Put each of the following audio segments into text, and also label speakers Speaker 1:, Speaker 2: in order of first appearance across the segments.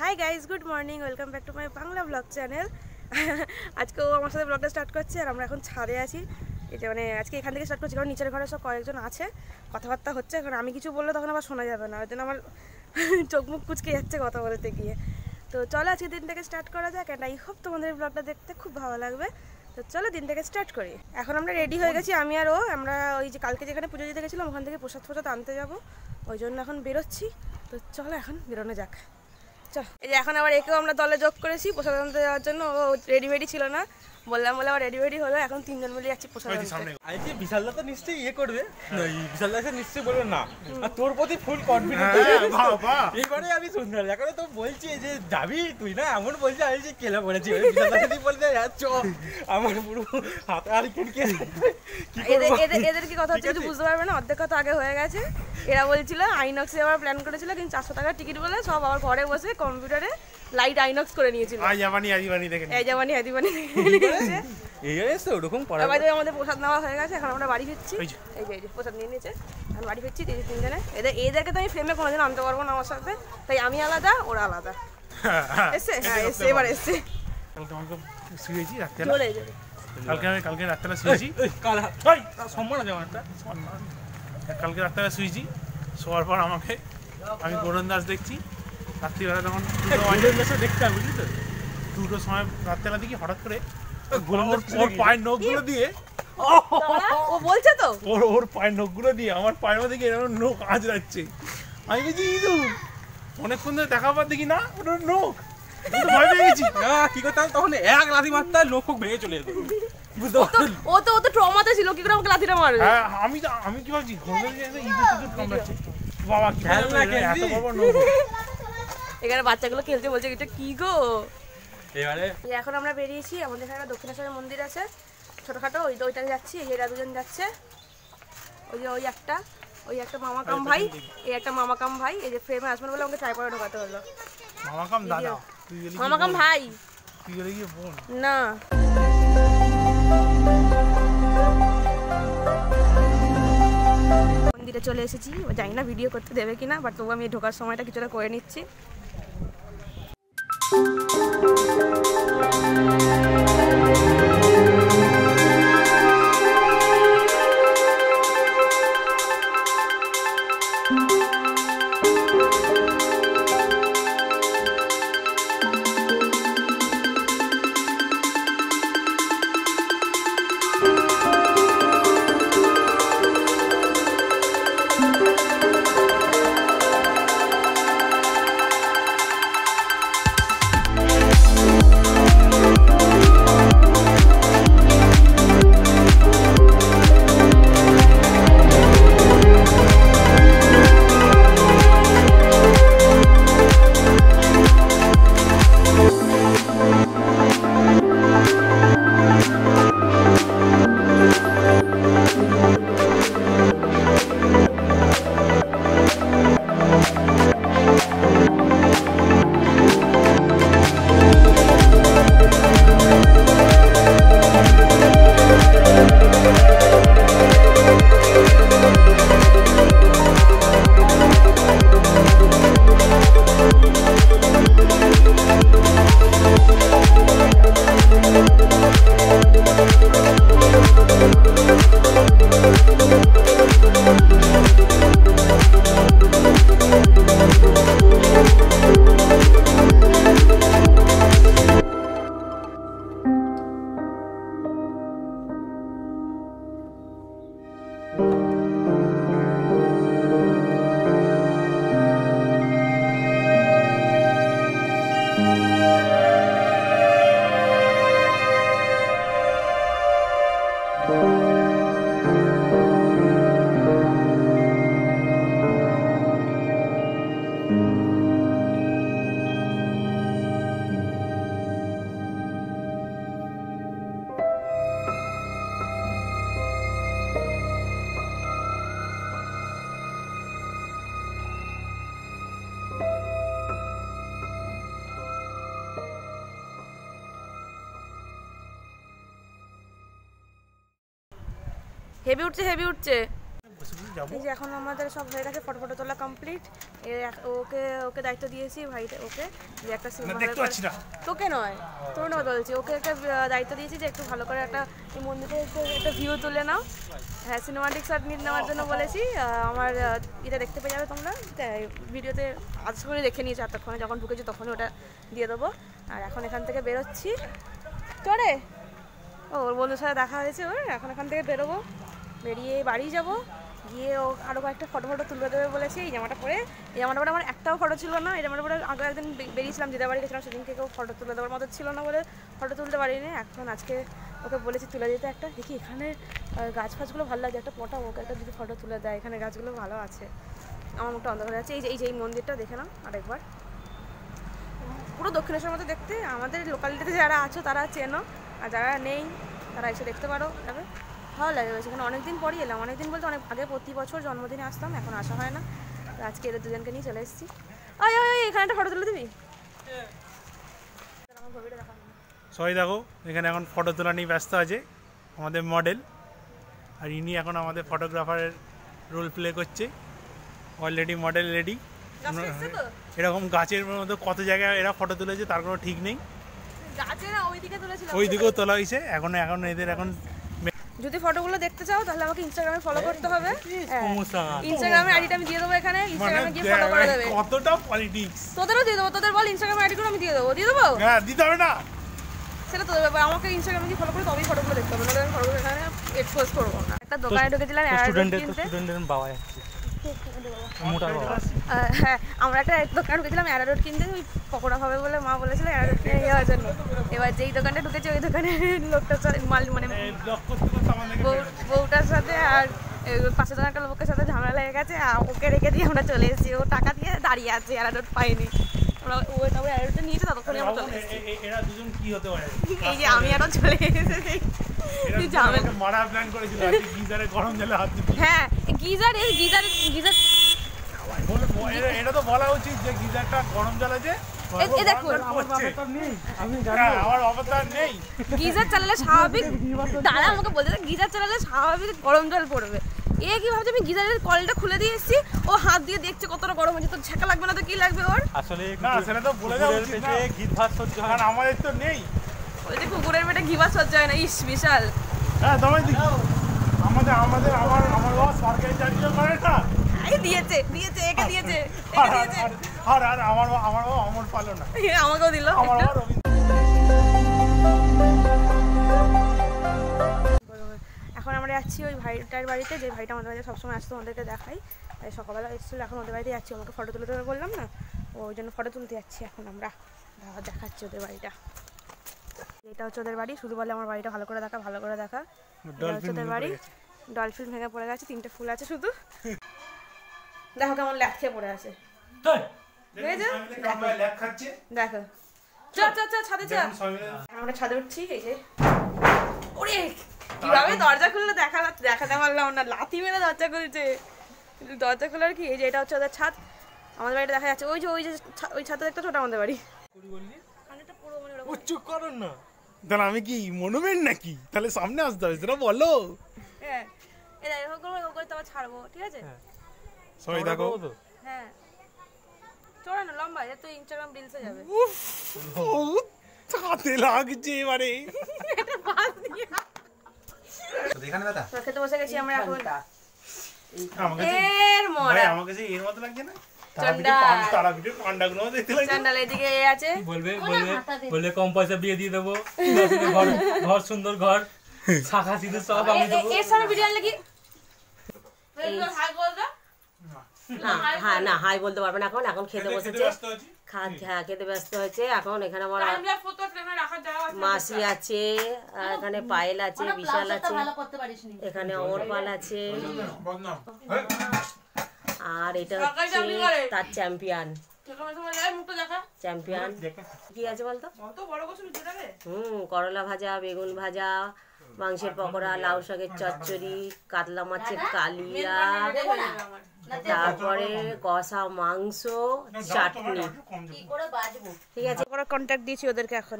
Speaker 1: Hi guys, good morning, welcome back to my Bangla blog channel. আজকে ও আমার সাথে ব্লগটা স্টার্ট করছে আর আমরা এখন ছাদে আছি। এটা মানে আজকে এখান থেকে স্টার্ট করছি কারণ নিচের ঘরে সব কয়েকজন আছে, কথাবার্তা হচ্ছে। কারণ আমি কিছু বললে তখন আবার শোনা যাবে না, ওই জন্য আমার চোখ মুখ কুচকে যাচ্ছে কথা বলতে গিয়ে। তো চলো আজকে দিন থেকে স্টার্ট করা যাক, অ্যান্ড আই হোপ তোমাদের ব্লগটা দেখতে খুব ভালো লাগবে। তো চলো দিন থেকে স্টার্ট করি। এখন আমরা রেডি হয়ে গেছি, আমি আর ও। আমরা ওই যে কালকে যেখানে পুজো দিতে গেছিলাম ওখান থেকে প্রসাদ আনতে যাবো, ওই জন্য এখন বেরোচ্ছি। তো চলো এখন বেরোনো যাক। চল, এই যে এখন আবার একেও আমরা দলে যোগ করেছি প্রসাদ আনতে যাওয়ার জন্য। ও রেডি ছিল না, বললাম বলে আবার রেডি হলো। এখন তিনজন মিলে যাচ্ছি প্রসাদ আনতে।
Speaker 2: আজকে বিশালদা তো নিশ্চয়ই ইয়ে করবে, বিশালদা নিশ্চয়ই বলবে না, আর তোর প্রতি ফুল কনফিডেন্স। এইবারে আমি সুন্দর এখন তো বলছি যে যাবি তুই, না এমন বলছি আমি যে কেলা পড়েছি। বিশালদা যদি বলতে চ আমার পুরো হাত আর কেটে
Speaker 1: এদের কি কথা হচ্ছে কিছু বুঝতে পারবে না, অর্ধেক কথা আগে হয়ে গেছে। এরা বলছিল আইনক্সে যাওয়ার প্ল্যান করেছিল, কিন্তু 400 টাকার টিকিট বলে সব আবার ঘরে বসে কম্পিউটারে লাইট আইনক্স করে নিয়েছিল। আমাদের প্রসাদ নেওয়া হয়ে গেছে, এখন আমরা বাড়ি ফিরছি। এই যে প্রসাদ নিয়ে নিয়েছে, এখন বাড়ি ফিরছি তিনজনে। এদেরকে তো আমি ফ্রেমে কোনোদিন আনতে পারবো না আমার সাথে, তাই আমি আলাদা ওরা আলাদা। এসছে এবার এসছে।
Speaker 3: কালকে রাত্রে শুয়েছি, কালকে রাত্রে শুয়েছি। শোয়ার পর আমাকে আমি গোরন দাস দেখছি রাত্রিবেলা, তখন দেখতাম বুঝলি তো, 2টোর সময় রাত্রেবেলা দেখি হঠাৎ করে ওর পায়ের নখগুলো দিয়ে,
Speaker 1: ও বলছে তো
Speaker 3: ওর পায়ের নখগুলো দিয়ে আমার পায়ের মধ্যে এরকম নখ আঁচড়াচ্ছে। আমি বলছি ইদু, অনেকক্ষণ ধরে দেখার পর দেখি না ওটার নখ, ভয় পেয়ে গেছি।
Speaker 2: কি করতাম তখন এক লাথি মারতাম, নখ ভেঙে চলে যেত।
Speaker 1: ও তো ট্রমাতে ছিল, কি করে আমাকে লাথিটা মারবে?
Speaker 3: আমি কি ভাবছি ইঁদুর কামড়াচ্ছে, বাবা কি এত বড় নখ।
Speaker 1: এখানে বাচ্চাগুলো খেলছে, বলছে এটা কি গো।
Speaker 2: এবারে
Speaker 1: এখন আমরা বেরিয়েছি, আমাদের এখানে দক্ষিণেশ্বরের মন্দির আছে ছোটখাটো, ওইটাতে যাচ্ছি। এরা দুজন যাচ্ছে, ওই একটা মামাকাম ভাই, এই একটা মামাকাম ভাই। এই যে ফ্রেমে আসবেন বলে আমাকে ট্রাইপডে ঢোকাতে হলো।
Speaker 3: মামাকাম দাদা,
Speaker 1: মামাকাম ভাই,
Speaker 3: তুই গেলে গিয়ে বোন
Speaker 1: না। মন্দিরে চলে এসেছি, জানি না ভিডিও করতে দেবে কিনা, বাট তবু আমি ঢোকার সময়টা কিছুটা করে নিচ্ছি। হেভি উঠছে
Speaker 3: যাবো।
Speaker 1: এই যে এখন আমাদের সব হয়ে গেছে, ফটো তোলা কমপ্লিট। ওকে ওকে দায়িত্ব দিয়েছি ভাই ওকে, যে একটা
Speaker 3: দেখতে পাচ্ছি না
Speaker 1: তোকে নয়, তোর না বলছি, ওকে একটা দায়িত্ব দিয়েছি যে একটু ভালো করে একটা এই মন্দিরে একটা ভিউ তুলে নাও। হ্যাঁ, সিনেমাটিক শট নেওয়ার জন্য বলেছি। আমার এটা দেখতে পেয়ে যাবে তোমরা ভিডিওতে, আজ করে দেখে নিয়েছি এতক্ষণে, যখন ঢুকেছি তখনই ওটা দিয়ে দেবো। আর এখন এখান থেকে বেরোচ্ছি চলে, ওর বন্ধুর সাথে দেখা হয়েছে ওর, এখন এখান থেকে বেরোবো, বেরিয়ে বাড়ি যাব, গিয়ে ও আরও কয়েকটা ফটো তুলে দেবে বলেছি। এই জামাটা পরে, এই জামাটা পরে আমার একটাও ফটো ছিল না। এই জামাটা পরে আগে একদিন বেরিয়েছিলাম, দিদা বাড়ি গেছিলাম, সেদিনকে কেউ ফটো তুলে দেওয়ার মতো ছিল না বলে ফটো তুলতে পারিনি। এখন আজকে ওকে বলেছি তুলে দিতে একটা। দেখি এখানে গাছ ফাছগুলো ভালো লাগে, একটা পটা ওকে একটা যদি ফটো তুলে দেয়, এখানে গাছগুলো ভালো আছে। আমার মুখটা অন্ধকার আছে। এই যে এই মন্দিরটা দেখে নাও আরেকবার, পুরো দক্ষিণেশ্বরের মতো দেখতে। আমাদের লোকালিটিতে যারা আছো তারা চেনো, আর যারা নেই তারা এসে দেখতে পারো, তবে ভালো লাগে। সেখানে অনেকদিন পরই এলাম, অনেকদিন বলতে অনেক আগে প্রতি বছর জন্মদিনে আসতাম, এখন আসা হয় না। তো আজকে এদের দুজনকে নিয়ে চলে এসেছি। ওই এখানে একটা ফটো তুলে দিবি।
Speaker 3: সবাই দেখো এখানে এখন ফটো তোলা নিয়ে ব্যস্ত আছে আমাদের মডেল, আর ইনি এখন আমাদের ফটোগ্রাফারের রোল প্লে করছে। Already model ready. এরকম গাছের মধ্যে কত জায়গায় এরা ফটো তুলেছে তার কোনো ঠিক নেই, ওই দিকেও তোলা হয়েছে। এখন এদের এখন
Speaker 1: যদি ফটোগুলো দেখতে চাও তাহলে আমাকে ইনস্টাগ্রামে ফলো করতে হবে। ইনস্টাগ্রামে আইডিটা আমি দিয়ে দেবো, এখানে ইনস্টাগ্রামে গিয়ে ফলো করে দেবে।
Speaker 3: কতটা পলিটিক্স,
Speaker 1: তোদেরও দিয়ে দেবো, তোদের বল ইনস্টাগ্রামে আইডিগুলো আমি দিয়ে দেবো। দিয়ে দেবো?
Speaker 3: হ্যাঁ দিতে হবে না,
Speaker 1: সেটা তোদের ব্যাপার। আমাকে ইনস্টাগ্রামে গিয়ে ফলো করে তবেই ফটোগুলো দেখতে হবে, নাহলে আমি ফটোগুলো এখানে এক্সপোজ করবো না। একটা দোকানে ঢুকেছিলাম হ্যাঁ, আমরা একটা দোকানে ঢুকেছিলাম অ্যারারুট কিনতে, ওই পকোড়া হবে বলে মা বলেছিল অ্যারারুট কিনে যাওয়ার জন্য। এবার যেই দোকানটা ঢুকেছে ওই দোকানে লোকটার সাথে মানে বউটার সাথে আর পাশে দোকান একটা লোকের সাথে ঝামেলা লেগে গেছে, ওকে রেখে দিয়ে আমরা চলে এসেছি। ও টাকা দিয়ে দাঁড়িয়ে আছে, অ্যারারুট পাইনি। ওরা তবে অ্যারারুটটা নিয়েছে, ততক্ষণে আমরা চলে এসেছি।
Speaker 3: এরা দুজন কি হতে পারে?
Speaker 1: এই যে আমি আরো চলে এসেছি।
Speaker 3: মারা প্ল্যান করেছিল গিজারে গরম জলে হাত দিতে।
Speaker 1: হ্যাঁ, গিজার
Speaker 3: এটা তো বলা উচিত যে গিজারটা গরম জল আছে, আমার অবতার নেই।
Speaker 1: গিজার চালালে স্বাভাবিক, দাদা আমাকে বলতে গিজার চালালে স্বাভাবিক গরম জল পড়বে। এ কি ভাবছে আমি গিজারের কলটা খুলে দিয়ে এসেছি, ও হাত দিয়ে দেখছে কতটা গরম হচ্ছে। তো ছেঁকা লাগবে না তো কি লাগবে ওর?
Speaker 2: আসলে
Speaker 3: না সেটা তো বলে দেওয়া উচিত না,
Speaker 2: ঘি ভাত সহ্য হয়
Speaker 3: কারণ আমাদের তো নেই।
Speaker 1: ওই যে কুকুরের পেটে ঘি ভাত সহ্য হয় না, ইস বিশাল।
Speaker 3: হ্যাঁ তোমায় আমার বাবা সরকারি চাকরিও করে না,
Speaker 1: দিয়েছে একে দিয়েছে
Speaker 3: আর আমার বাবা অমর পালো না,
Speaker 1: আমাকেও দিল।
Speaker 3: আমার বাবা রবীন্দ্র।
Speaker 1: এখন আমরা যাচ্ছি ওই ভাইটার বাড়িতে, যে ভাইটা আমাদের বাড়িতে সবসময় আসতো, আমাদেরকে দেখাই। তাই সকালবেলা এসেছিলো, এখন ওদের বাড়িতে যাচ্ছি। আমাকে ফটো তুলে দেবে বললাম না, ওই জন্য ফটো তুলতে যাচ্ছি। এখন আমরা দেখাচ্ছি ওদের বাড়িটা। এটা হচ্ছে ওদের বাড়ি। শুধু বলে আমার বাড়িটা ভালো করে দেখা, ভালো করে দেখা। এটা হচ্ছে ওদের বাড়ি। ডলফিন ভেঙে পড়ে গেছে, 3টে ফুল আছে শুধু। দেখো কেমন ল্যাপ খেয়ে পড়ে আছে, দেখো। ছাদে চল, আমরা ছাদে উঠছি। এই যে ওরে কিভাবে দরজা খুললো দেখাতে পারলাম না, লাথি মেরে দরজা খুলছে। দরজা খোলার কি, এই যে এটা হচ্ছে ওদের ছাদ। আমাদের বাড়িটা দেখা যাচ্ছে, ওই যে ওই ছাদে একটা ছোট আমাদের বাড়ি।
Speaker 2: চুপ করো না,
Speaker 3: তাহলে আমি কি মনুমেন্ট নাকি? তাহলে সামনে আসতে হবে, সেটা বলো।
Speaker 1: হ্যাঁ, এরকম করে তো আবার ছাড়বো, ঠিক আছে?
Speaker 3: সবাই দেখো।
Speaker 1: হ্যাঁ, চড়া না লম্বা, এটা তো ইনস্টাগ্রাম রিলসে যাবে।
Speaker 3: হাতে লাগছে এবারে।
Speaker 1: খেতে বসে গেছি আমরা এখন।
Speaker 3: আমাকে যে এর মতো লাগছে না,
Speaker 2: বললে কম পয়সা বিয়ে দিয়ে দেবো, ঘর সুন্দর ঘর, শাখা সিঁদুর সব আমি দেবো।
Speaker 4: হ্যাঁ না হাই বলতে পারবে না, এখন খেতে বসেছে। হ্যাঁ খেতে ব্যস্ত হয়েছে। এখন এখানে আমার মাসি আছে, আর এখানে পায়েল আছে, বিশাল আছে, এখানে অমরপাল আছে, আর এটা হচ্ছে তার চ্যাম্পিয়ন কি আছে বলতো? করলা ভাজা, বেগুন ভাজা, মাংসের পকোড়া, লাউ শাকের চচ্চড়ি, কাতলা মাছের কালিয়া, তারপরে কষা মাংস, চাটনি।
Speaker 1: ঠিক আছে, কন্ট্যাক্ট দিয়েছি ওদেরকে এখন।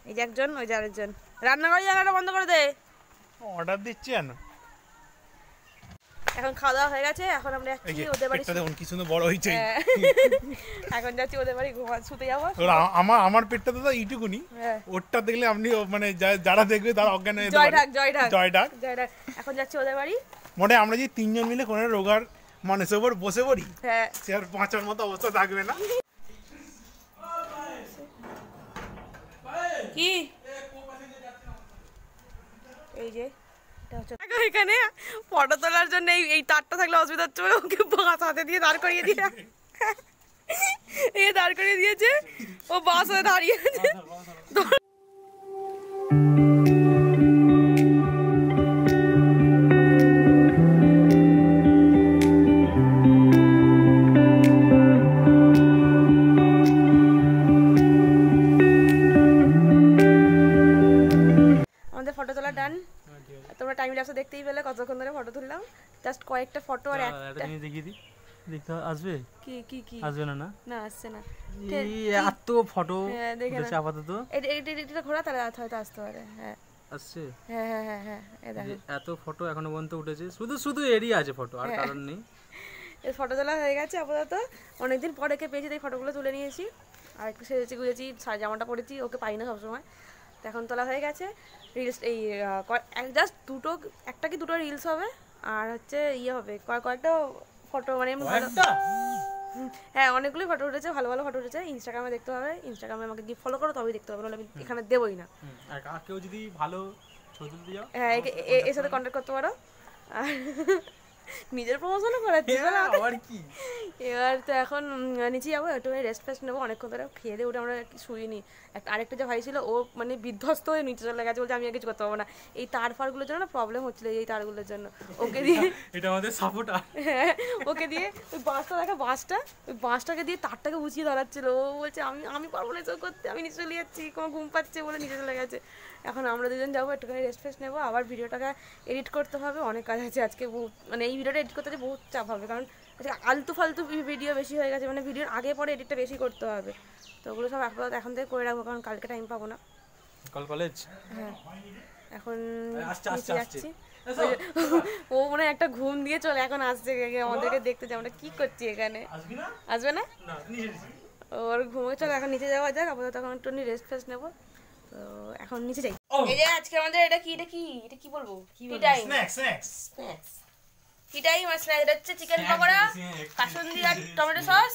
Speaker 1: এই যে একজন, ওই যে আরেকজন। রান্নাঘরের জায়গাটা বন্ধ করে দে।
Speaker 3: অর্ডার দিচ্ছি না।
Speaker 1: এখন খাওয়া দাওয়া হয়ে গেছে, এখন আমরা যাচ্ছি ওদের বাড়ি।
Speaker 3: দেখুন কি সুন্দর বড় হয়েছে।
Speaker 1: এখন যাচ্ছি ওদের বাড়ি শুতে যাবো।
Speaker 3: আমার পেটটা তো এইটুকুনি, ওরটা দেখলে আপনি মানে যারা দেখবে তারা অজ্ঞান হয়ে যাবে। জয় ডাক।
Speaker 1: এখন যাচ্ছি ওদের বাড়ি।
Speaker 3: মনে আমরা যে 3 জন মিলে কোনো রোগার মানুষের উপর বসে পড়ি, সে আর বাঁচার মতো অবস্থা থাকবে না।
Speaker 1: কি এই যে এখানে ফটো তোলার জন্য এই তারটা থাকলে অসুবিধা হচ্ছে, ওকে বাস হাতে দিয়ে দাঁড় করিয়ে দিয়ে দাঁড় করিয়ে দিয়েছে, ও বাস হয়ে দাঁড়িয়ে আছে। আমাদের ফটো তোলা ডান। তোমরা টাইম ল্যাপসে দেখতেই পেলে কতক্ষণ ধরে ফটো তুললাম। জাস্ট কয়েকটা ফটো আর একটা
Speaker 2: দেখিয়ে দিই, দেখতে আসবে
Speaker 1: কি কি কি
Speaker 2: আসবে না? না
Speaker 1: আসছে না।
Speaker 2: এই এত ফটো দেখেছি আপাতত।
Speaker 1: এটা ঘোরা তাহলে হয়তো আসতে পারে। হ্যাঁ
Speaker 2: আসছে।
Speaker 1: হ্যাঁ
Speaker 2: এত ফটো এখনো পর্যন্ত উঠেছে, শুধু এরিয়া আছে ফটো, আর কারণ নেই।
Speaker 1: এই ফটো তোলা হয়ে গেছে আপাতত। অনেকদিন পরে পেয়েছি, তাই ফটোগুলো তুলে নিয়েছি। আর একটু সেরেছি গুজেছি, জামাটা পরেছি, ওকে পাই না সবসময়। তো এখন তোলা হয়ে গেছে। রিলস এই জাস্ট একটা কি দুটো রিলস হবে, আর হচ্ছে হবে কয়েকটা ফটো, মানে হ্যাঁ অনেকগুলোই ফটো উঠেছে, ভালো ভালো ফটো উঠেছে। ইনস্টাগ্রামে দেখতে হবে, ইনস্টাগ্রামে আমাকে গিয়ে ফলো করো তবেই দেখতে হবে, নাহলে আমি এখানে দেবোই না।
Speaker 2: আর কেউ যদি ভালো ছবি তুলতে যাও,
Speaker 1: হ্যাঁ এর সাথে কন্ট্যাক্ট করতে পারো। আর নিজের প্রমোশনও করাচ্ছি
Speaker 2: আবার কি।
Speaker 1: এবার তো এখন নিচে যাবো, একটু রেস্ট ফেস্ট নেবো। অনেকক্ষণ ধরে খেয়ে দিয়ে উঠে আমরা শুইনি। আরেকটা যে ভাই ছিল ও মানে বিধ্বস্ত হয়ে নিচে চলে গেছে, বলছে আমি আর কিছু করতে পারবো না। এই তার ফারগুলোর জন্য না প্রবলেম হচ্ছিল, এই তারগুলোর জন্য। ওকে দিয়ে
Speaker 2: এটা আমাদের সাপোর্টার।
Speaker 1: হ্যাঁ ওকে দিয়ে ওই বাঁশটা দেখা, ওই বাঁশটাকে দিয়ে তারটাকে বুঝিয়ে ধরাচ্ছিল। ও বলছে আমি পারবো না এসব করতে, আমি নিচে চলে যাচ্ছি, কোনো ঘুম পাচ্ছে বলে নিচে চলে গেছে। এখন আমরা দুজন যাবো, একটুখানি রেস্ট ফেস্ট নেবো, আবার ভিডিওটাকে এডিট করতে হবে। অনেক কাজ আছে আজকে, বহুত মানে এই ভিডিওটা এডিট করতে বহুত চাপ হবে, কারণ আলতু ফালতু ভিডিও বেশি হয়ে গেছে, মানে ভিডিওর আগে পরে এডিটটা বেশি করতে হবে। তো ওগুলো সব এখন থেকে করে রাখবো, কারণ কালকে টাইম পাবো না।
Speaker 2: কাল কলেজ।
Speaker 1: হ্যাঁ এখন যাচ্ছি। ও মনে একটা ঘুম দিয়ে চলে এখন আসছে আমাদেরকে দেখতে, যে আমরা কি করছি এখানে। আসবে না? ওর ঘুমে চলে, এখন নিচে যাওয়া যাক। আপাতত এখন একটু রেস্ট ফেস্ট নেবো। তো এখন নিচে যাই। এই যে আজকে আমাদের এটা কি বলবো, কি টাইম কি টাইম আর স্ন্যাক্স। এটা হচ্ছে চিকেন পকোড়া, কাসুন্দি আর টমেটো সস।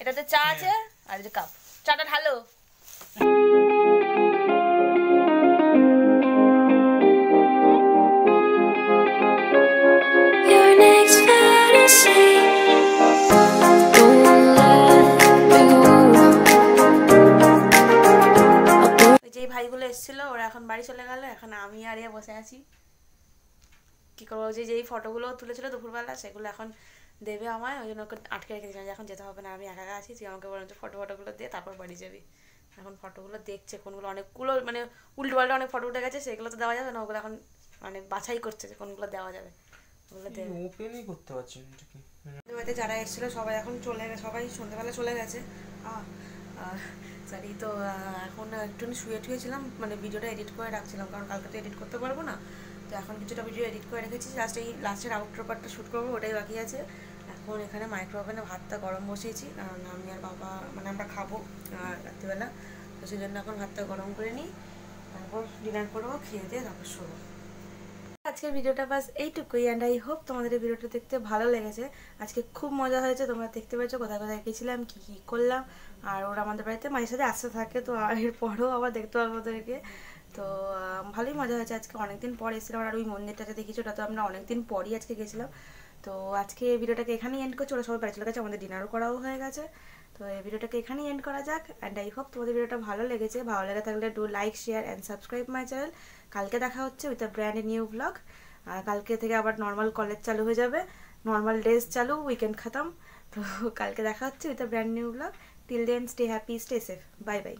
Speaker 1: এটাতে চা আছে, আর যে কাপ চাটা ঢালো। যে ভাইগুলো এসেছিল ওরা এখন বাড়ি চলে গেল, এখন আমি আর এ বসে আছি। কি করবো, যেই ফটোগুলো তুলেছিল দুপুরবেলা সেগুলো এখন দেবে আমায়, ওই জন্য ওকে আটকে রেখে দিয়েছিলাম যে এখন যেতে হবে না, আমি একা আছি, তুই আমাকে বললাম যে ফটোগুলো দিয়ে তারপর বাড়ি যাবি। এখন ফটোগুলো দেখছে কোনগুলো, অনেকগুলো মানে উল্টো পাল্টা অনেক ফটো উঠে গেছে, সেগুলো তো দেওয়া যাবে না। ওগুলো এখন মানে বাছাই করছে যে কোনগুলো দেওয়া যাবে, ওগুলো দেবে।
Speaker 2: ওপেনই করতে পারছি না এটা কি।
Speaker 1: বাড়িতে যারা এসেছিলো সবাই এখন চলে গেছে, সবাই সন্ধ্যেবেলা চলে গেছে। সরি, তো এখন একটু শুয়েছিলাম, মানে ভিডিওটা এডিট করে রাখছিলাম, কারণ কালকে তো এডিট করতে পারবো না। তো এখন কিছুটা ভিডিও এডিট করে রেখেছি, জাস্ট এই লাস্টের আউটডোর পার্টটা শ্যুট করবো, ওটাই বাকি আছে। এখন এখানে মাইক্রো ওভেনে ভাতটা গরম বসিয়েছি, কারণ আমি আর বাবা মানে আমরা খাবো রাত্রিবেলা, তো সেই জন্য এখন ভাতটা গরম করে নিই, তারপর ডিনার করবো, খেয়ে দিয়ে তারপর শোবো। আজকের ভিডিওটা বাস এইটুকুই, অ্যান্ড আই হোপ তোমাদের এই ভিডিওটা দেখতে ভালো লেগেছে। আজকে খুব মজা হয়েছে, তোমরা দেখতে পেয়েছো কোথায় কোথায় গেছিলাম, কী কী করলাম। আর ওরা আমাদের বাড়িতে মাঝে সাথে আসতে থাকে, তো এরপরেও আবার দেখতে পাবো ওদেরকে। তো ভালোই মজা হয়েছে। আজকে অনেকদিন পর এসেছিলাম, আর ওই মন্দিরটাতে দেখেছি, ওটা তো আমরা অনেকদিন পরই আজকে গেছিলাম। তো আজকে এই ভিডিওটাকে এখানেই এন্ড করছি, ওরা সবাই বাড়ি চলে গেছে, আমাদের ডিনারও করাও হয়ে গেছে। তো এই ভিডিওটাকে এখানেই এন্ড করা যাক, অ্যান্ড আই হোপ তোমাদের ভিডিওটা ভালো লেগেছে। ভালো লেগে থাকলে do like, share and subscribe my channel. কালকে দেখা হচ্ছে with a brand new blog. আর কালকে থেকে আবার নর্মাল কলেজ চালু হয়ে যাবে, নর্মাল ডেজ চালু, উইকেন্ড খতম। তো কালকে দেখা হচ্ছে with a brand new blog. Till then stay happy, stay safe, bye by.